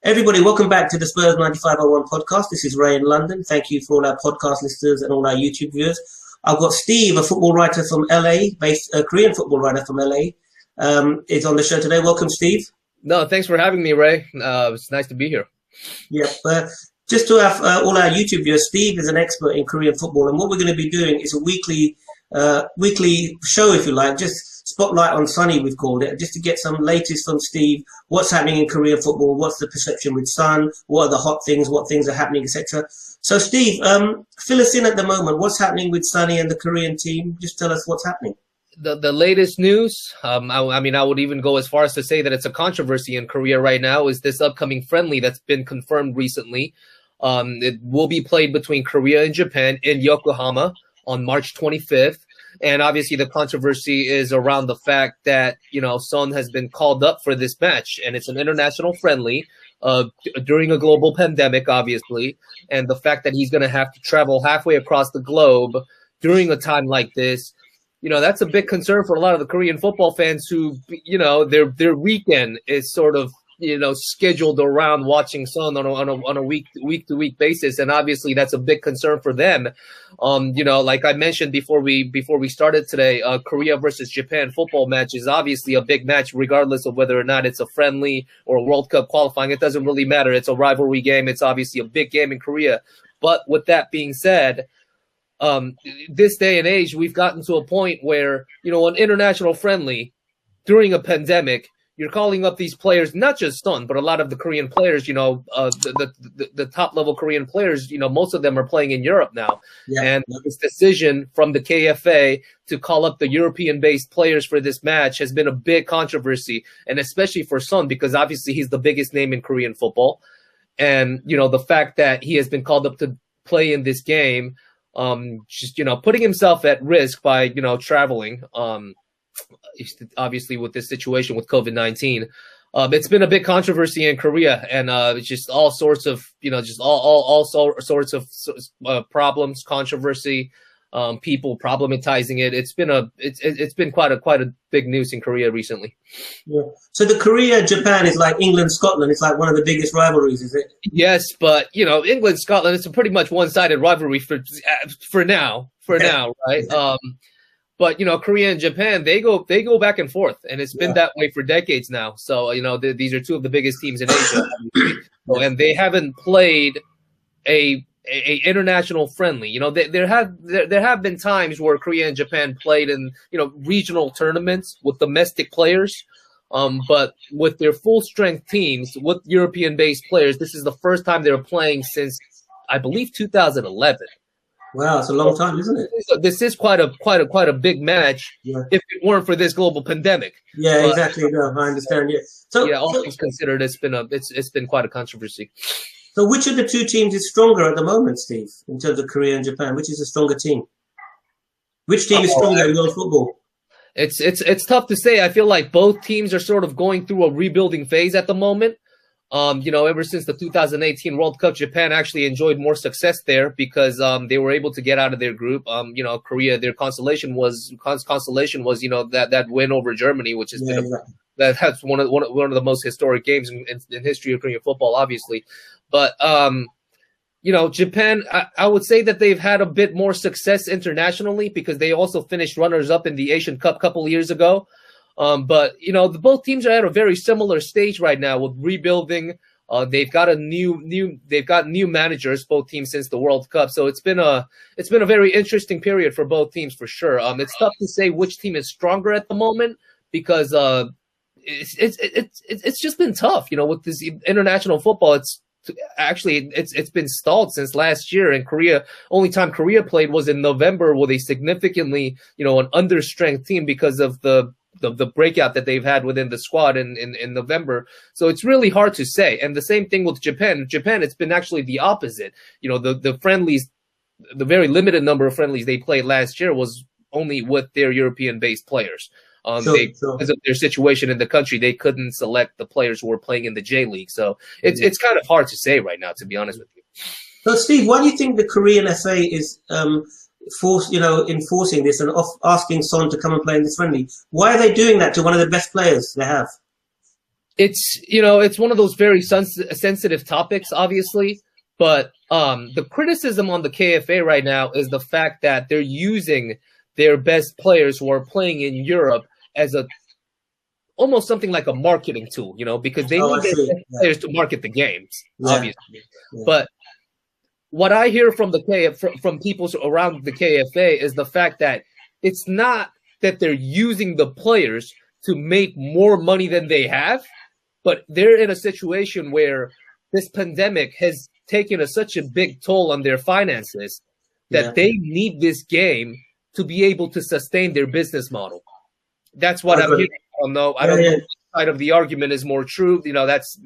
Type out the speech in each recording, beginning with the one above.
Everybody, welcome back to the Spurs 9501 podcast. This is Ray in London. Thank you for all our podcast listeners and all our YouTube viewers. I've got Steve, a football writer from LA, a Korean football writer from LA, is on the show today. Welcome, Steve. No, thanks for having me, Ray. It's nice to be here. Yeah, just to have all our YouTube viewers, Steve is an expert in Korean football, and what we're going to be doing is a weekly show, if you like, just spotlight on Sonny, we've called it, just to get some latest from Steve. What's happening in Korean football? What's the perception with Son? What are the hot things? What things are happening, etc. So, Steve, fill us in at the moment. What's happening with Sonny and the Korean team? Just tell us what's happening. The latest news, I mean, I would even go as far as to say that it's a controversy in Korea right now, is this upcoming friendly that's been confirmed recently. It will be played between Korea and Japan in Yokohama on March 25th. And obviously the controversy is around the fact that, Son has been called up for this match, and it's an international friendly during a global pandemic, obviously. And the fact that he's going to have to travel halfway across the globe during a time like this, that's a big concern for a lot of the Korean football fans who, their weekend is sort of, scheduled around watching Son on a week to week basis, and obviously that's a big concern for them. Like I mentioned before we started today, Korea versus Japan football match is obviously a big match, regardless of whether or not it's a friendly or a World Cup qualifying. It doesn't really matter. It's a rivalry game. It's obviously a big game in Korea. But with that being said, this day and age, we've gotten to a point where an international friendly during a pandemic, you're calling up these players, not just Son, but a lot of the Korean players, the top level Korean players, most of them are playing in Europe now. Yeah. And this decision from the KFA to call up the European-based players for this match has been a big controversy, and especially for Son, because obviously he's the biggest name in Korean football. And, the fact that he has been called up to play in this game, just, putting himself at risk by, traveling, obviously with this situation with COVID-19, it's been a big controversy in Korea, and it's just all sorts of, all sorts of problems, controversy, people problematizing it. It's been quite a big news in Korea recently. Yeah. So the Korea-Japan is like England-Scotland. It's like one of the biggest rivalries, is it? Yes, but England-Scotland, it's a pretty much one-sided rivalry for now, right? But, Korea and Japan, they go back and forth, and it's been that way for decades now. So, these are two of the biggest teams in Asia, and they haven't played a international friendly. There have been times where Korea and Japan played in, regional tournaments with domestic players. But with their full strength teams, with European-based players, this is the first time they're playing since, I believe, 2011. Wow, it's a long time, isn't it? So this is quite a big match. Yeah. If it weren't for this global pandemic. Yeah, exactly. No, I understand. Yeah. So all things considered, it's been quite a controversy. So which of the two teams is stronger at the moment, Steve, in terms of Korea and Japan? Which is a stronger team? Which team is stronger in world football? It's tough to say. I feel like both teams are sort of going through a rebuilding phase at the moment. Ever since the 2018 World Cup, Japan actually enjoyed more success there because they were able to get out of their group. Korea, their consolation was that win over Germany, which has been that's one of the most historic games in history of Korean football, obviously. But Japan, I would say that they've had a bit more success internationally because they also finished runners up in the Asian Cup a couple of years ago. But both teams are at a very similar stage right now with rebuilding. They've got new managers, both teams, since the World Cup. So it's been a very interesting period for both teams for sure. It's tough to say which team is stronger at the moment because it's just been tough. With this international football, it's been stalled since last year. In Korea, only time Korea played was in November with a significantly an understrength team because of the breakout that they've had within the squad in November. So it's really hard to say. And the same thing with Japan. Japan, it's been actually the opposite. The friendlies, the very limited number of friendlies they played last year was only with their European-based players. Because of their situation in the country, they couldn't select the players who were playing in the J League. So it's kind of hard to say right now, to be honest with you. So, Steve, why do you think the Korean FA is enforcing this and asking Son to come and play in this friendly? Why are they doing that to one of the best players they have? It's, it's one of those very sensitive topics, obviously. But the criticism on the KFA right now is the fact that they're using their best players who are playing in Europe as almost something like a marketing tool, because they need their best players to market the games, obviously. Yeah. But what I hear from from people around the KFA is the fact that it's not that they're using the players to make more money than they have, but they're in a situation where this pandemic has taken such a big toll on their finances that they need this game to be able to sustain their business model. That's what I'm hearing. I don't know which side of the argument is more true. That's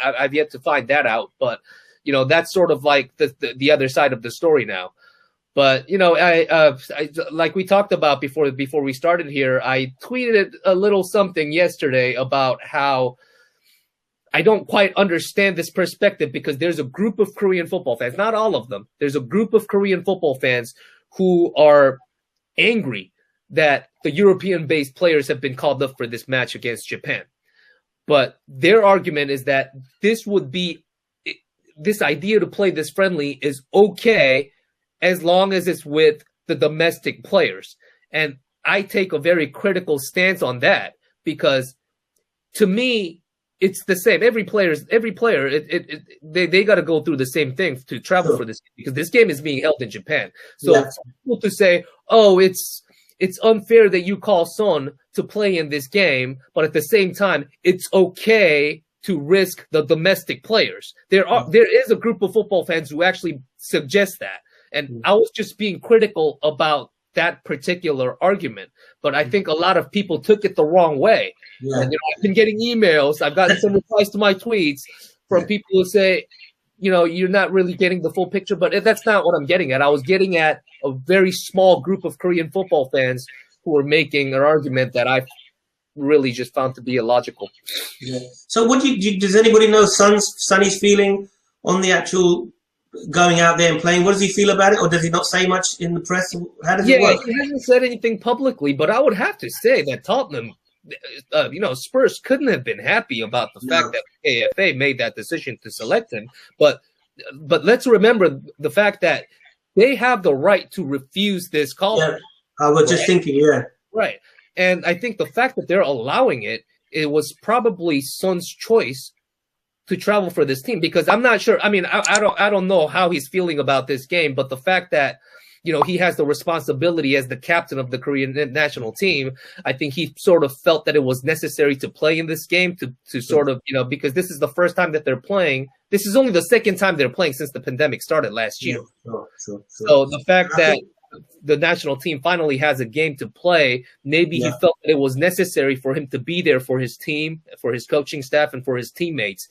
I've yet to find that out. But that's sort of like the other side of the story now. But I like we talked about before we started here, I tweeted a little something yesterday about how I don't quite understand this perspective, because there's a group of Korean football fans, not all of them. There's a group of Korean football fans who are angry that the European-based players have been called up for this match against Japan. But their argument is that this idea to play this friendly is okay as long as it's with the domestic players. And I take a very critical stance on that, because to me, it's the same. Every player, they got to go through the same thing to travel for this, because this game is being held in Japan. So people to say, oh, it's unfair that you call Son to play in this game, but at the same time, it's okay to risk the domestic players. There is a group of football fans who actually suggest that. And I was just being critical about that particular argument, but I think a lot of people took it the wrong way. Yeah. And, I've been getting emails. I've gotten some replies to my tweets from people who say, you're not really getting the full picture, but that's not what I'm getting at. I was getting at a very small group of Korean football fans who were making an argument that I really just found to be illogical. Yeah. So does anybody know Sonny's feeling on the actual going out there and playing? What does he feel about it, or does he not say much in the press? How does it work? He hasn't said anything publicly, but I would have to say that Tottenham, Spurs couldn't have been happy about the fact that AFA made that decision to select him. But let's remember the fact that they have the right to refuse this call. Yeah, I was just thinking, right. And I think the fact that they're allowing it was probably Son's choice to travel for this team, because I'm not sure. I mean, I don't know how he's feeling about this game, but the fact that he has the responsibility as the captain of the Korean national team, I think he sort of felt that it was necessary to play in this game to sort of, because this is the first time that they're playing. This is only the second time they're playing since the pandemic started last year. Sure. So the fact that the national team finally has a game to play, maybe he felt that it was necessary for him to be there for his team, for his coaching staff, and for his teammates.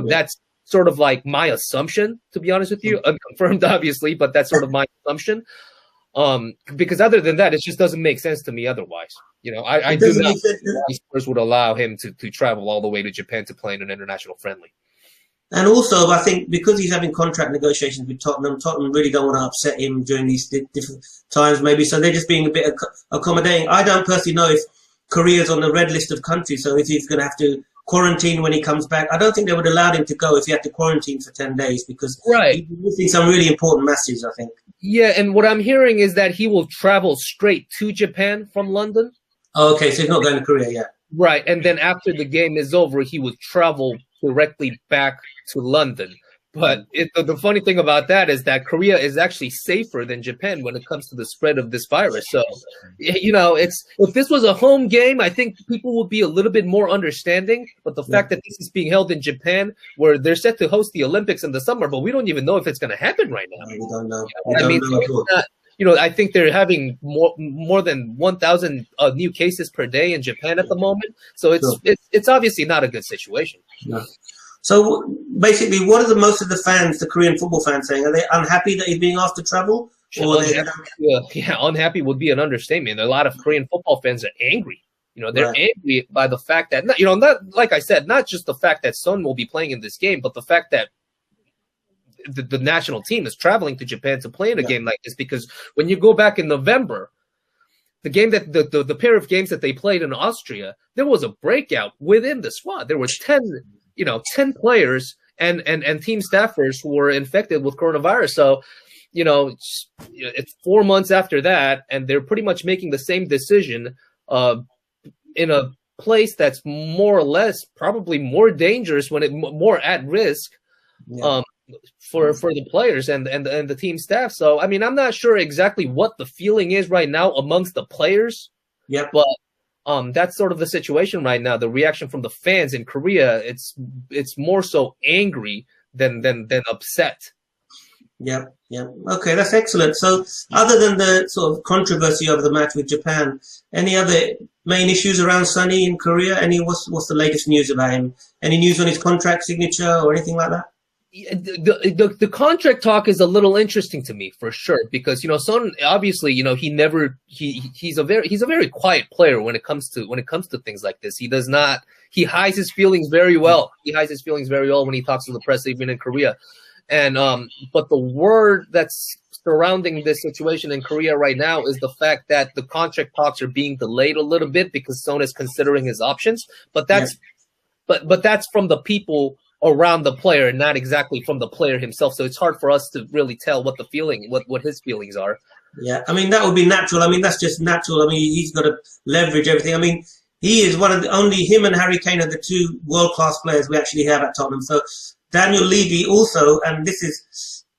That's sort of like my assumption, to be honest with you. Unconfirmed, obviously, but that's sort of my assumption. Because other than that, it just doesn't make sense to me otherwise. I do not think the Spurs would allow him to travel all the way to Japan to play in an international friendly. And also, I think because he's having contract negotiations with Tottenham really don't want to upset him during these different times, maybe. So they're just being a bit accommodating. I don't personally know if Korea's on the red list of countries, so if he's going to have to quarantine when he comes back. I don't think they would allow him to go if he had to quarantine for 10 days, because he's missing some really important messages, I think. Yeah, and what I'm hearing is that he will travel straight to Japan from London. Oh, okay, so he's not going to Korea yet. Right, and then after the game is over, he would travel directly back to London. But the funny thing about that is that Korea is actually safer than Japan when it comes to the spread of this virus. So, if this was a home game, I think people would be a little bit more understanding. But the fact that this is being held in Japan, where they're set to host the Olympics in the summer, but we don't even know if it's going to happen right now. We don't know. It's not, I think they're having more than 1,000 new cases per day in Japan at the moment. So it's obviously not a good situation. No. So basically, what are most of the fans, the Korean football fans, saying? Are they unhappy that he's being asked to travel? Or unhappy would be an understatement. A lot of Korean football fans are angry. They're angry by the fact that, not like I said, not just the fact that Son will be playing in this game, but the fact that the national team is traveling to Japan to play in a game like this. Because when you go back in November, the game that the pair of games that they played in Austria, there was a breakout within the squad. There were 10 players and team staffers who were infected with coronavirus. So, it's 4 months after that, and they're pretty much making the same decision in a place that's more or less probably more dangerous, more at risk for the players and the team staff. So, I mean, I'm not sure exactly what the feeling is right now amongst the players. Yeah. But that's sort of the situation right now. The reaction from the fans in Korea, it's more so angry than upset. Yeah. Okay, that's excellent. So, other than the sort of controversy over the match with Japan, any other main issues around Sonny in Korea? What's the latest news about him? Any news on his contract signature or anything like that? The contract talk is a little interesting to me, for sure, because Son, obviously, he's a very quiet player when it comes to things like this. He hides his feelings very well. He hides his feelings very well when he talks to the press, even in Korea. And but the word that's surrounding this situation in Korea right now is the fact that the contract talks are being delayed a little bit because Son is considering his options. But that's from the people around the player and not exactly from the player himself. So it's hard for us to really tell what his feelings are. Yeah, I mean, that would be natural. I mean, that's just natural. I mean, he's got to leverage everything. I mean, he is him and Harry Kane are the two world-class players we actually have at Tottenham. So Daniel Levy also, and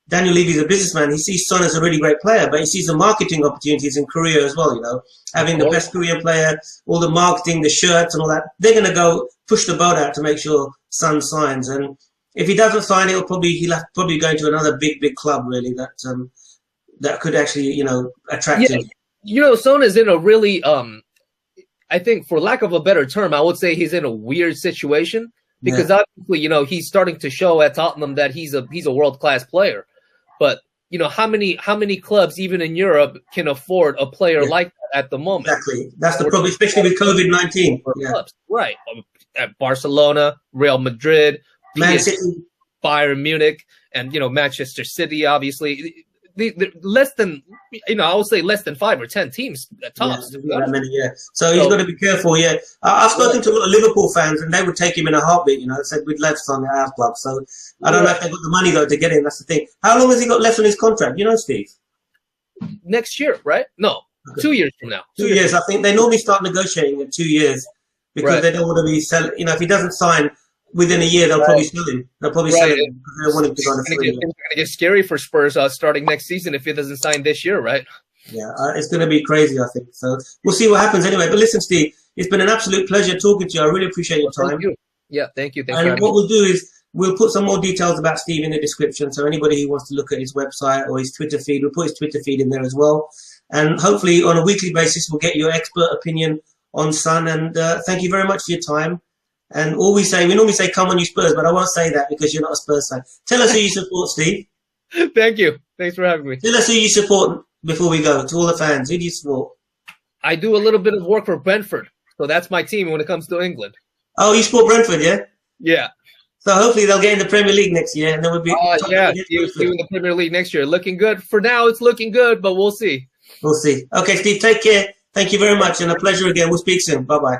Daniel Levy is a businessman. He sees Son as a really great player, but he sees the marketing opportunities in Korea as well, having the best Korean player, all the marketing, the shirts and all that. They're going to go push the boat out to make sure Son signs. And if he doesn't sign, he'll probably go into another big club, really, that could actually, attract him. Son is in a really, I think, for lack of a better term, I would say he's in a weird situation because obviously, he's starting to show at Tottenham that he's a world-class player. But how many clubs, even in Europe, can afford a player like that at the moment? Exactly, that's the problem, especially with COVID-19. Clubs. Right, at Barcelona, Real Madrid, Man City, Bayern Munich, and Manchester City. Obviously, less than I would say less than 5 or 10 teams at tops. So he's got to be careful. Yeah, I've spoken to a lot of Liverpool fans, and they would take him in a heartbeat. They said we'd love Son at our club. So I don't know if they've got the money though to get him. That's the thing. How long has he got left on his contract? Steve? Next year, right? No, 2 years from now. 2 years. I think they normally start negotiating at 2 years because they don't want to be selling. If he doesn't sign within a year, they'll probably sell him. They'll probably sell him because they want him to go on a free. It's going to get scary for Spurs starting next season if he doesn't sign this year, right? Yeah, it's going to be crazy, I think. So we'll see what happens anyway. But listen, Steve, it's been an absolute pleasure talking to you. I really appreciate your time. Thank you. Yeah, thank you. And what we'll do is we'll put some more details about Steve in the description. So anybody who wants to look at his website or his Twitter feed, we'll put his Twitter feed in there as well. And hopefully on a weekly basis, we'll get your expert opinion on Son. And thank you very much for your time. And we normally say, come on, you Spurs, but I won't say that because you're not a Spurs fan. Tell us who you support, Steve. Thank you. Thanks for having me. Tell us who you support before we go, to all the fans. Who do you support? I do a little bit of work for Brentford, so that's my team when it comes to England. Oh, you support Brentford, yeah? Yeah. So hopefully they'll get in the Premier League next year, and then we'll be... see you in the Premier League next year. Looking good. For now, it's looking good, but we'll see. We'll see. Okay, Steve, take care. Thank you very much, and a pleasure again. We'll speak soon. Bye-bye.